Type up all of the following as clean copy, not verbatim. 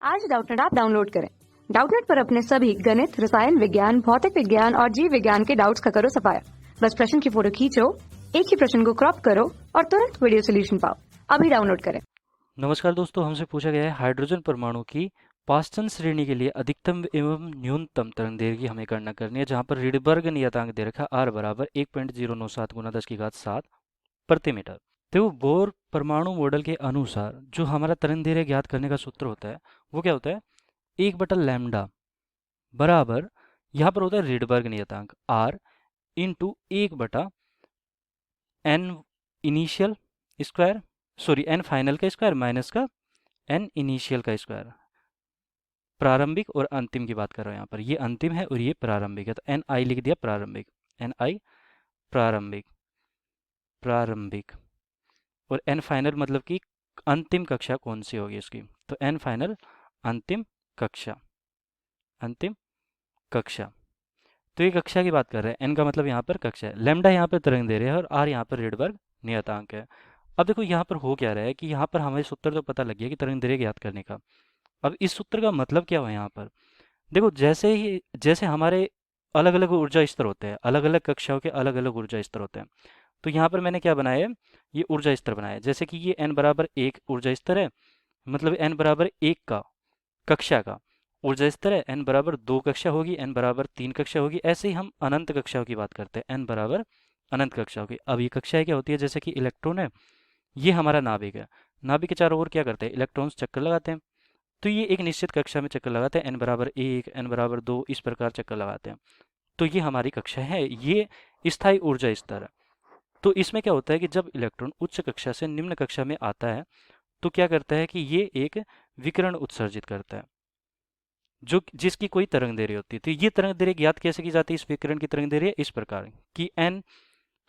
आज Doubtnut app download करें। Doubtnut पर अपने सभी गणित, रसायन विज्ञान, भौतिक विज्ञान और जीव विज्ञान के डाउट्स का करो सफाया। बस प्रश्न की फोटो खींचो, एक ही प्रश्न को क्रॉप करो और तुरंत वीडियो सोल्यूशन पाओ। अभी डाउनलोड करें। नमस्कार दोस्तों, हमसे पूछा गया है हाइड्रोजन परमाणु की पास्टन श्रेणी के लिए अधिकतम एवं न्यूनतम तरंगदैर्घ्य की हमें गणना करनी है, जहां पर रिडबर्ग नियतांक दे रखा R बराबर 1.097 गुना 10 की घात 7 प्रति मीटर। तो बोर परमाणु मॉडल के अनुसार जो हमारा तरंगदैर्घ्य ज्ञात करने का सूत्र होता है वो क्या होता है? 1/लैम्डा बराबर यहाँ पर होता है रिडबर्ग नियतांक R into 1/n initial square, sorry n final का स्क्वायर माइनस का n इनिशियल का स्क्वायर। प्रारंभिक और अंतिम की बात कर रहा हूँ यहाँ पर, ये अंतिम है और ये प्रारंभिक है, तो एन आई लिख दिया प्रारंभिक, एन आई प्रारंभिक, प्रारंभिक, और एन फाइनल मतलब कि अंतिम कक्षा कौन सी होगी इसकी, तो एन फाइनल अंतिम कक्षा, अंतिम कक्षा। तो ये कक्षा की बात कर रहे हैं, एन का मतलब यहाँ पर कक्षा है, लेमडा यहाँ पर तरंग दे रहे हैं और आर यहाँ पर रिडबर्ग नियतांक है। अब देखो यहाँ पर हो क्या रहा है कि यहाँ पर हमें सूत्र तो पता लग गया कि तरंग दैर्घ्य ज्ञात करने का। अब इस सूत्र का मतलब क्या हुआ यहाँ पर? देखो जैसे हमारे अलग अलग ऊर्जा स्तर होते हैं, अलग अलग कक्षाओं के अलग अलग ऊर्जा स्तर होते हैं, तो यहाँ पर मैंने क्या बनाया है, ये ऊर्जा स्तर बनाया है। जैसे कि ये n बराबर 1 ऊर्जा स्तर है, मतलब n बराबर 1 का कक्षा का ऊर्जा स्तर है, n बराबर 2 कक्षा होगी, n बराबर 3 कक्षा होगी, ऐसे ही हम अनंत कक्षाओं की बात करते हैं, n बराबर अनंत कक्षाओं की। अब ये कक्षाएं क्या होती है, जैसे कि इलेक्ट्रॉन है, ये हमारा नाभिक है, नाभिक के चारों ओर क्या करते हैं, इलेक्ट्रॉन्स चक्कर लगाते हैं, तो ये एक निश्चित कक्षा में चक्कर लगाते हैं, n बराबर 1, n बराबर 2 इस प्रकार चक्कर लगाते हैं। तो ये हमारी कक्षा है, ये स्थायी ऊर्जा स्तर है। तो इसमें क्या होता है कि जब इलेक्ट्रॉन उच्च कक्षा से निम्न कक्षा में आता है तो क्या करता है कि ये एक विकिरण उत्सर्जित करता है जो जिसकी कोई तरंग दैर्घ्य होती है। तो ये तरंग दैर्घ्य ज्ञात कैसे की जाती है इस विकिरण की तरंग दैर्घ्य इस प्रकार कि n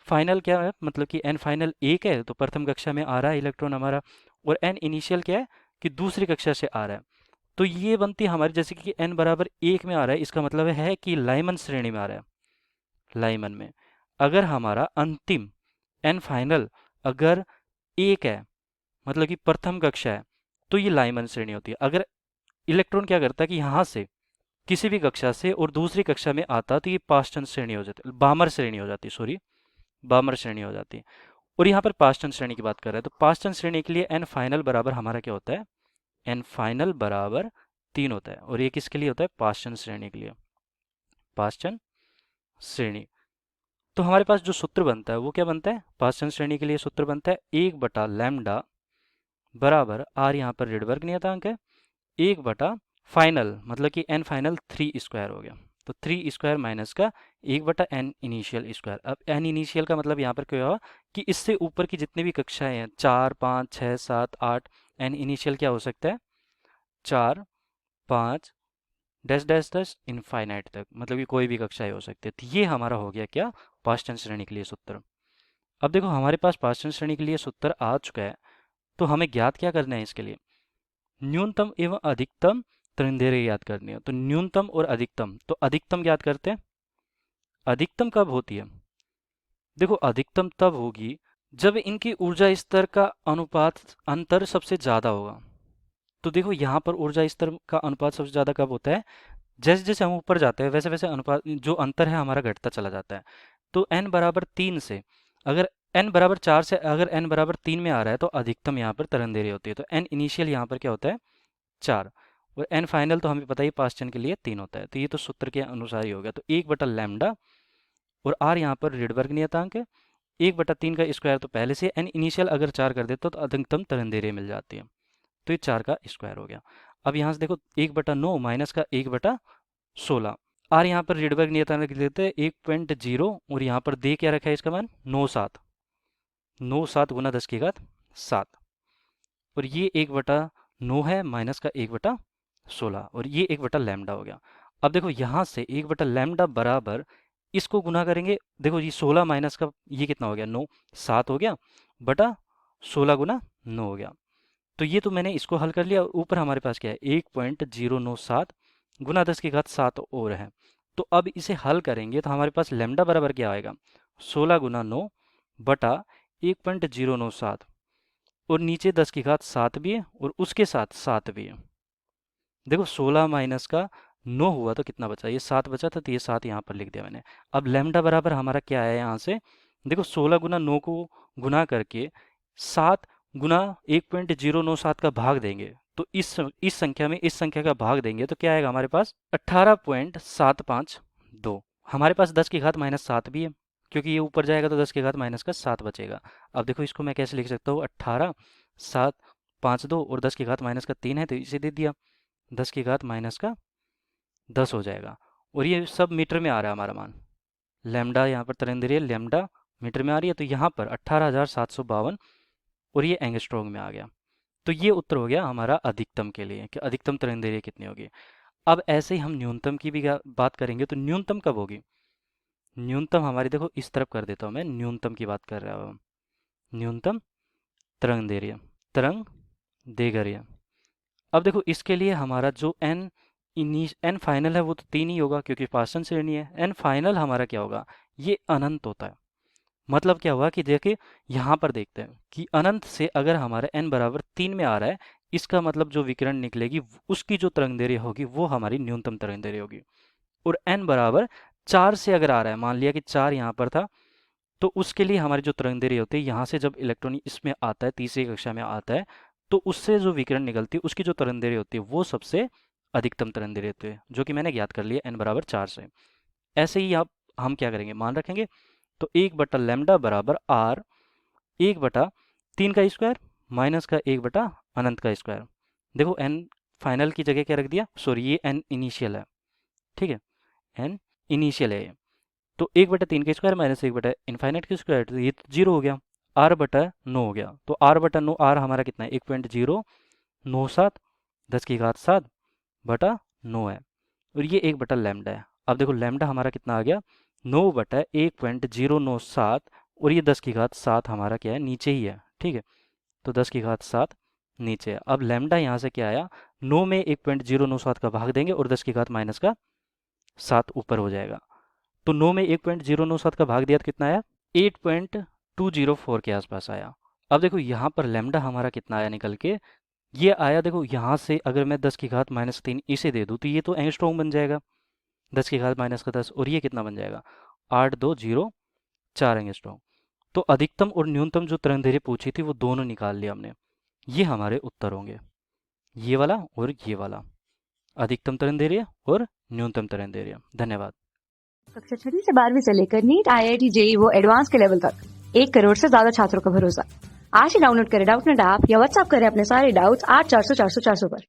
फाइनल क्या है, मतलब कि n फाइनल 1 है तो प्रथम कक्षा में आ रहा है इलेक्ट्रॉन हमारा, और n इनिशियल क्या है कि दूसरी कक्षा से आ रहा है। तो ये बनती है हमारी, जैसे कि n बराबर 1 में आ रहा है, इसका मतलब है कि लाइमन श्रेणी में आ रहा है, लाइमन में। अगर हमारा अंतिम n फाइनल अगर 1 है, मतलब कि प्रथम कक्षा है, तो ये लाइमन श्रेणी होती है। अगर इलेक्ट्रॉन क्या करता है कि यहाँ से किसी भी कक्षा से और दूसरी कक्षा में आता तो ये पास्टन श्रेणी हो जाती, बामर श्रेणी हो जाती, सॉरी बामर श्रेणी हो जाती है। और यहाँ पर पास्टन श्रेणी की बात कर रहे हैं, तो पास्टन श्रेणी के लिए n फाइनल बराबर हमारा क्या होता है, n फाइनल बराबर 3 होता है, और ये किसके लिए होता है, पास्टन श्रेणी के लिए, पास्टन श्रेणी। तो हमारे पास जो सूत्र बनता है वो क्या बनता है, पास्टन श्रेणी के लिए सूत्र बनता है 1/लैम्डा बराबर आर, यहाँ पर रिडबर्ग नियतांक है, 1/ फाइनल मतलब कि n फाइनल 3 स्क्वायर हो गया, तो 3 स्क्वायर माइनस का 1/n इनिशियल स्क्वायर। अब n इनिशियल का मतलब यहाँ पर क्या हुआ कि इससे ऊपर की जितनी भी कक्षाएं हैं, 4 5 6 7 8, n इनिशियल क्या हो सकता है, 4 5 डैश डैश डैश इनफाइनाइट तक, मतलब कि कोई भी कक्षाएं हो सकती है। तो ये हमारा हो गया क्या, पास्टन श्रेणी के लिए सूत्र। अब देखो हमारे पास पास्टन श्रेणी के लिए सूत्र आ चुका है, तो हमें ज्ञात क्या करना है इसके लिए, न्यूनतम एवं अधिकतम तरंगदैर्घ्य याद करनी है। तो न्यूनतम और अधिकतम, तो अधिकतम ज्ञात करते हैं। अधिकतम कब होती है, देखो अधिकतम तब होगी जब इनकी ऊर्जा स्तर का अनुपात अंतर सबसे ज्यादा होगा। तो देखो यहाँ पर ऊर्जा स्तर का अनुपात सबसे ज्यादा कब होता है, जैसे जैसे हम ऊपर जाते हैं वैसे वैसे अनुपात जो अंतर है हमारा घटता चला जाता है। तो n बराबर 3 से अगर n बराबर 4 से अगर n बराबर 3 में आ रहा है तो अधिकतम यहाँ पर तरंगदैर्घ्य होती है। तो n इनिशियल यहाँ पर क्या होता है, 4, और n फाइनल तो हमें पता ही पास्टन के लिए 3 होता है। तो ये तो सूत्र के अनुसार ही हो गया। तो 1/लैम्डा और r यहाँ पर रिडबर्ग नियतांक है, 1/3 का स्क्वायर तो पहले से n इनिशियल अगर 4 कर देते तो अधिकतम तरंगदैर्घ्य मिल जाती है। तो ये 4 का स्क्वायर हो गया। अब यहाँ से देखो 1/9 माइनस का 1/16, आर यहाँ पर रिडबर्ग नियतांक लिख देते हैं 1.0, और यहाँ पर दे क्या रखा है इसका मान 97, 97 गुना 10 की घात 7, और ये 1/9 है माइनस का 1/16, और ये 1/लैम्डा हो गया। अब देखो यहाँ से 1/लैम्डा बराबर इसको गुना करेंगे, देखो ये 16 माइनस का ये कितना हो गया 9, 7 हो गया बटा 16 गुना 9 हो गया। तो ये तो मैंने इसको हल कर लिया, ऊपर हमारे पास क्या है 1.097 गुना 10 की घात 7 और है। तो अब इसे हल करेंगे तो हमारे पास लैम्डा बराबर क्या आएगा, 16 गुना 9 बटा 1.097, और नीचे 10 की घात 7 भी है और उसके साथ 7 भी है, देखो 16 माइनस का 9 हुआ तो कितना बचा, ये 7 बचा था, तो ये 7 यहाँ पर लिख दिया मैंने। अब लैम्डा बराबर हमारा क्या है यहाँ से, देखो 16 गुना 9 को गुना करके 7 गुना 1.097 का भाग देंगे, तो इस संख्या में इस संख्या का भाग देंगे तो क्या आएगा हमारे पास 18.752। हमारे पास 10 की घात -7 भी है, क्योंकि ये ऊपर जाएगा तो 10 की घात माइनस का 7 बचेगा। अब देखो इसको मैं कैसे लिख सकता हूँ, 18.752 और 10 की घात माइनस का 3 है तो इसे दे दिया, 10 की घात माइनस का 10 हो जाएगा। और ये सब मीटर में आ रहा है हमारा मान, लैम्डा यहाँ पर तरंग दे रही है, लैम्डा मीटर में आ रही है, तो यहाँ पर 18,752 और ये एंगस्ट्रॉम में आ गया। तो ये उत्तर हो गया हमारा अधिकतम के लिए कि अधिकतम तरंग दैर्घ्य कितनी होगी। अब ऐसे ही हम न्यूनतम की भी बात करेंगे, तो न्यूनतम कब होगी, न्यूनतम हमारी देखो इस तरफ कर देता हूँ मैं, न्यूनतम की बात कर रहा हूँ, न्यूनतम तरंग दैर्घ्य, तरंग दैर्घ्य। अब देखो इसके लिए हमारा जो एन फाइनल है वो तो 3 ही होगा क्योंकि पार्सन श्रेणी है। एन फाइनल हमारा क्या होगा, ये अनंत होता है। मतलब क्या हुआ कि देखिए यहाँ पर देखते हैं कि अनंत से अगर हमारा n बराबर 3 में आ रहा है, इसका मतलब जो विकिरण निकलेगी उसकी जो तरंग दैर्घ्य होगी वो हमारी न्यूनतम तरंग दैर्घ्य होगी। और n बराबर 4 से अगर आ रहा है, मान लिया कि 4 यहाँ पर था, तो उसके लिए हमारी जो तरंग दैर्घ्य होती है, यहाँ से जब इलेक्ट्रॉन इसमें आता है, तीसरी कक्षा में आता है, तो उससे जो विकिरण निकलती है उसकी जो तरंग दैर्घ्य होती है वो सबसे अधिकतम तरंग दैर्घ्य होती है, जो कि मैंने ज्ञात कर लिया n बराबर 4 से। ऐसे ही आप हम क्या करेंगे, मान रखेंगे, तो 1 बटा लैम्डा बराबर r 1/3 का स्क्वायर माइनस का 1 बटा अनंत का स्क्वायर। देखो n फाइनल की जगह क्या रख दिया, सॉरी ये n इनिशियल है, ठीक है, n इनिशियल है ये। तो 1/3 का स्क्वायर माइनस 1 बटा इनफाइनाइट का स्क्वायर, तो ये 0 हो गया, r/9 हो गया। तो r/9 r हमारा कितना है, 1.097 10 की घात 7/9 है, और ये 1 बटा लैम्डा है। अब देखो लैम्डा हमारा कितना आ गया, 9/1.097, और ये 10 की घात 7 हमारा क्या है, नीचे ही है, ठीक है, तो 10 की घात 7 नीचे है। अब लैम्डा यहाँ से क्या आया, 9 में 1.097 का भाग देंगे और 10 की घात माइनस का 7 ऊपर हो जाएगा। तो 9 में 1.097 का भाग दिया तो कितना आया, 8.204 के आसपास आया। अब देखो यहाँ पर लैम्डा हमारा कितना आया निकल के, ये आया, देखो यहाँ से अगर मैं 10 की घात -3 इसे दे दूँ तो ये तो एंगस्ट्रॉम बन जाएगा, 10 की घात माइनस का 10, और ये कितना बन जाएगा, 8204 एंगस्ट्रॉम। तो अधिकतम और न्यूनतम जो तरंग दैर्घ्य पूछी थी वो दोनों निकाल लिया हमने। ये हमारे उत्तर होंगे, ये वाला और ये वाला, अधिकतम तरंग दैर्घ्य और न्यूनतम तरंग दैर्घ्य। धन्यवाद। कक्षा 6वीं से 12वीं से लेकर नीट, IIT, JEE वो एडवांस के लेवल तक 1 करोड़ से ज्यादा छात्रों का भरोसा। आज ही डाउनलोड करें डाउटनेट ऐप या व्हाट्सएप करें अपने सारे डाउट्स 8400 400 400 पर।